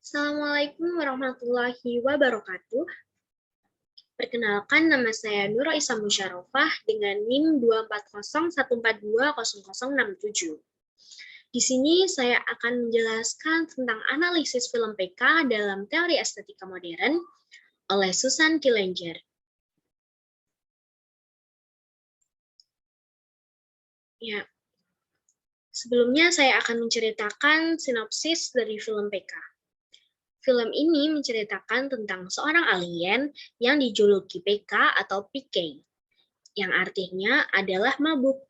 Assalamualaikum warahmatullahi wabarakatuh. Perkenalkan, nama saya Nura Isa Musyarofah dengan NIM 24014200067. Di sini saya akan menjelaskan tentang analisis film PK dalam teori estetika modern oleh Susan Killinger. Ya, sebelumnya saya akan menceritakan sinopsis dari film PK. Film ini menceritakan tentang seorang alien yang dijuluki PK atau PK, yang artinya adalah mabuk.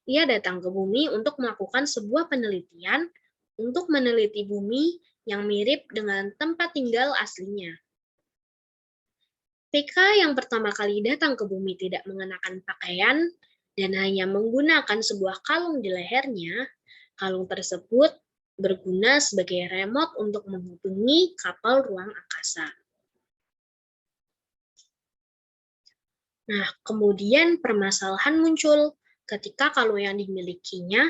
Ia datang ke bumi untuk melakukan sebuah penelitian untuk meneliti bumi yang mirip dengan tempat tinggal aslinya. PK yang pertama kali datang ke bumi tidak mengenakan pakaian dan hanya menggunakan sebuah kalung di lehernya. Kalung tersebut berguna sebagai remote untuk menghubungi kapal ruang angkasa. Nah, kemudian permasalahan muncul ketika kalung yang dimilikinya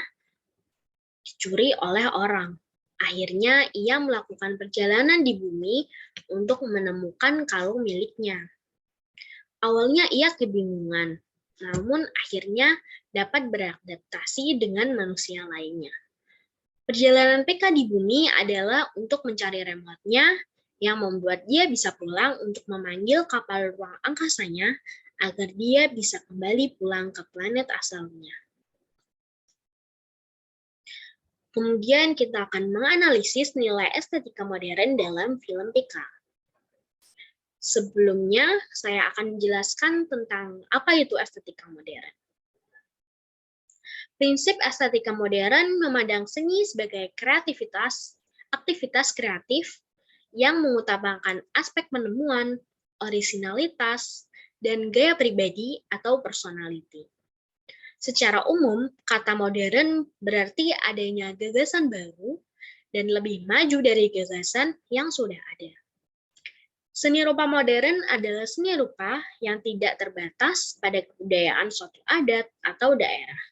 dicuri oleh orang. Akhirnya, ia melakukan perjalanan di bumi untuk menemukan kalung miliknya. Awalnya ia kebingungan, namun akhirnya dapat beradaptasi dengan manusia lainnya. Perjalanan PK di bumi adalah untuk mencari remote-nya yang membuat dia bisa pulang untuk memanggil kapal ruang angkasanya agar dia bisa kembali pulang ke planet asalnya. Kemudian kita akan menganalisis nilai estetika modern dalam film PK. Sebelumnya, saya akan menjelaskan tentang apa itu estetika modern. Prinsip estetika modern memandang seni sebagai aktivitas kreatif yang mengutamakan aspek penemuan, orisinalitas, dan gaya pribadi atau personality. Secara umum, kata modern berarti adanya gagasan baru dan lebih maju dari gagasan yang sudah ada. Seni rupa modern adalah seni rupa yang tidak terbatas pada kebudayaan suatu adat atau daerah,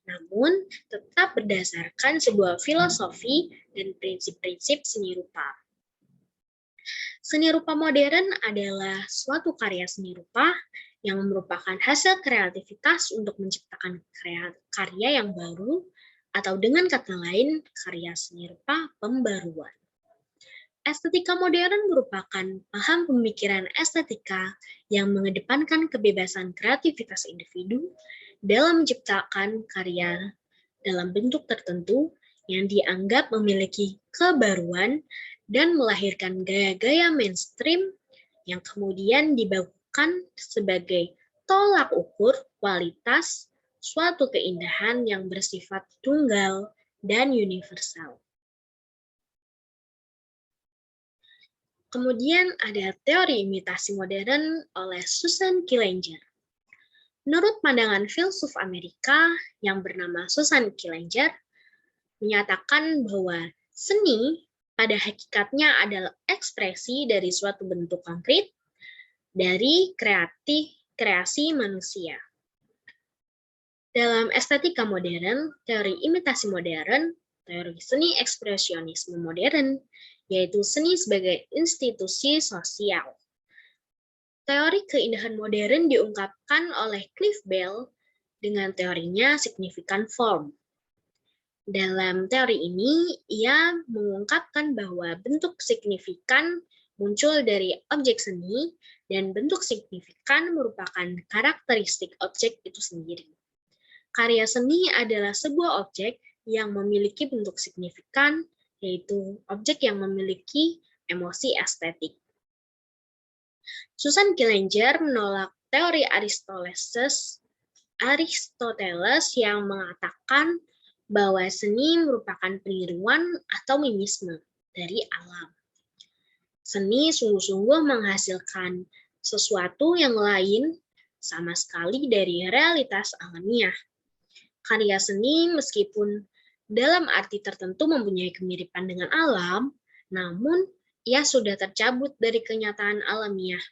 namun tetap berdasarkan sebuah filosofi dan prinsip-prinsip seni rupa. Seni rupa modern adalah suatu karya seni rupa yang merupakan hasil kreativitas untuk menciptakan karya yang baru, atau dengan kata lain, karya seni rupa pembaruan. Estetika modern merupakan paham pemikiran estetika yang mengedepankan kebebasan kreativitas individu dalam menciptakan karya dalam bentuk tertentu yang dianggap memiliki kebaruan dan melahirkan gaya-gaya mainstream yang kemudian dibakukan sebagai tolak ukur kualitas suatu keindahan yang bersifat tunggal dan universal. Kemudian ada teori imitasi modern oleh Susan Killinger. Menurut pandangan filsuf Amerika yang bernama Susan Killinger, menyatakan bahwa seni pada hakikatnya adalah ekspresi dari suatu bentuk konkret dari kreasi manusia. Dalam estetika modern, teori imitasi modern, teori seni ekspresionisme modern, yaitu seni sebagai institusi sosial. Teori keindahan modern diungkapkan oleh Cliff Bell dengan teorinya signifikan form. Dalam teori ini, ia mengungkapkan bahwa bentuk signifikan muncul dari objek seni dan bentuk signifikan merupakan karakteristik objek itu sendiri. Karya seni adalah sebuah objek yang memiliki bentuk signifikan, yaitu objek yang memiliki emosi estetik. Susan Killinger menolak teori Aristoteles yang mengatakan bahwa seni merupakan peniruan atau mimisme dari alam. Seni sungguh-sungguh menghasilkan sesuatu yang lain sama sekali dari realitas alamiah. Karya seni meskipun dalam arti tertentu mempunyai kemiripan dengan alam, namun ia sudah tercabut dari kenyataan alamiah.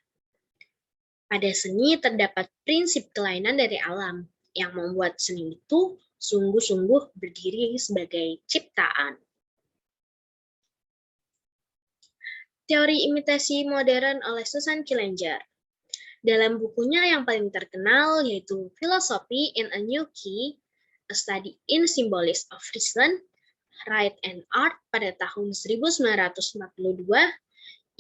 Pada seni terdapat prinsip kelainan dari alam yang membuat seni itu sungguh-sungguh berdiri sebagai ciptaan. Teori imitasi modern oleh Susan Killinger. Dalam bukunya yang paling terkenal yaitu Philosophy in a New Key, A Study in Symbolism of Reason, Right and Art pada tahun 1942,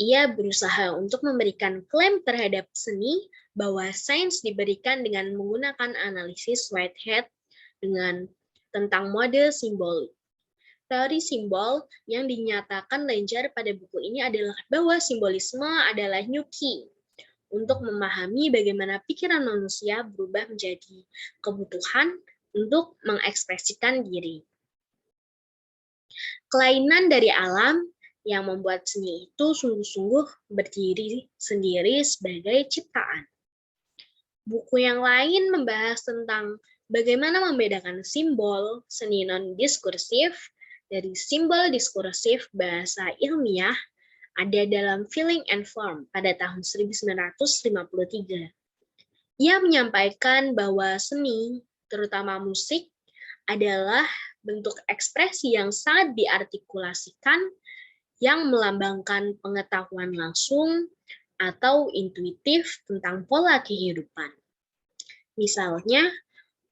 ia berusaha untuk memberikan klaim terhadap seni bahwa sains diberikan dengan menggunakan analisis Whitehead tentang mode simbol. Teori simbol yang dinyatakan Langer pada buku ini adalah bahwa simbolisme adalah new key untuk memahami bagaimana pikiran manusia berubah menjadi kebutuhan untuk mengekspresikan diri. Kelainan dari alam yang membuat seni itu sungguh-sungguh berdiri sendiri sebagai ciptaan. Buku yang lain membahas tentang bagaimana membedakan simbol seni non-diskursif dari simbol diskursif bahasa ilmiah ada dalam Feeling and Form pada tahun 1953. Ia menyampaikan bahwa seni, terutama musik, adalah bentuk ekspresi yang sangat diartikulasikan yang melambangkan pengetahuan langsung atau intuitif tentang pola kehidupan. Misalnya,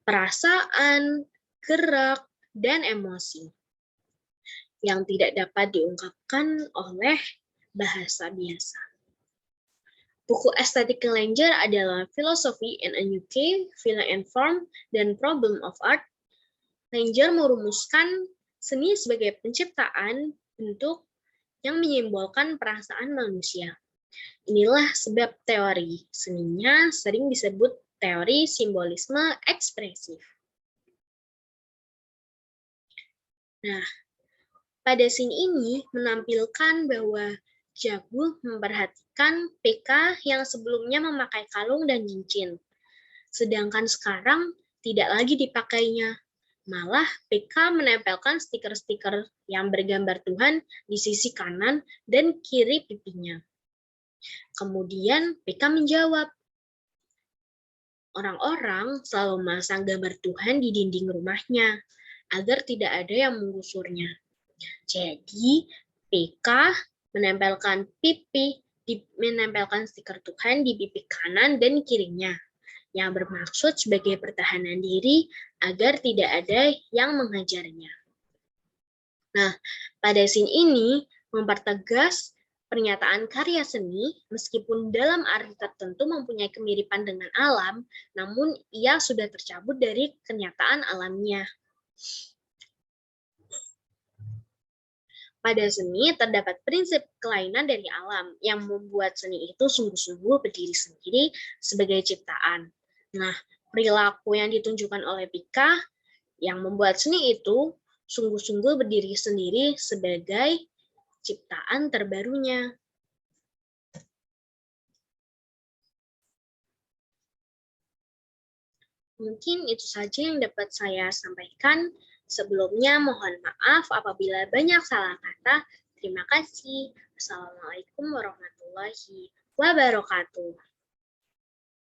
perasaan, gerak, dan emosi yang tidak dapat diungkapkan oleh bahasa biasa. Buku estetik Langer adalah Philosophy in a New Key, Feeling and Form, dan Problem of Art. Langer merumuskan seni sebagai penciptaan bentuk yang menyimbolkan perasaan manusia. Inilah sebab teori seninya sering disebut teori simbolisme ekspresif. Nah, pada scene ini menampilkan bahwa Jagu memperhatikan PK yang sebelumnya memakai kalung dan cincin, sedangkan sekarang tidak lagi dipakainya. Malah PK menempelkan stiker-stiker yang bergambar Tuhan di sisi kanan dan kiri pipinya. Kemudian PK menjawab, orang-orang selalu memasang gambar Tuhan di dinding rumahnya agar tidak ada yang menggusurnya. Jadi PK menempelkan stiker Tuhan di pipi kanan dan kirinya, yang bermaksud sebagai pertahanan diri agar tidak ada yang menghajarnya. Nah, pada scene ini mempertegas pernyataan karya seni, meskipun dalam arti tertentu mempunyai kemiripan dengan alam, namun ia sudah tercabut dari kenyataan alamnya. Pada seni terdapat prinsip kelainan dari alam yang membuat seni itu sungguh-sungguh berdiri sendiri sebagai ciptaan. Nah, perilaku yang ditunjukkan oleh Pika yang membuat seni itu sungguh-sungguh berdiri sendiri sebagai ciptaan terbarunya. Mungkin itu saja yang dapat saya sampaikan. Sebelumnya mohon maaf apabila banyak salah kata. Terima kasih. Assalamualaikum warahmatullahi wabarakatuh.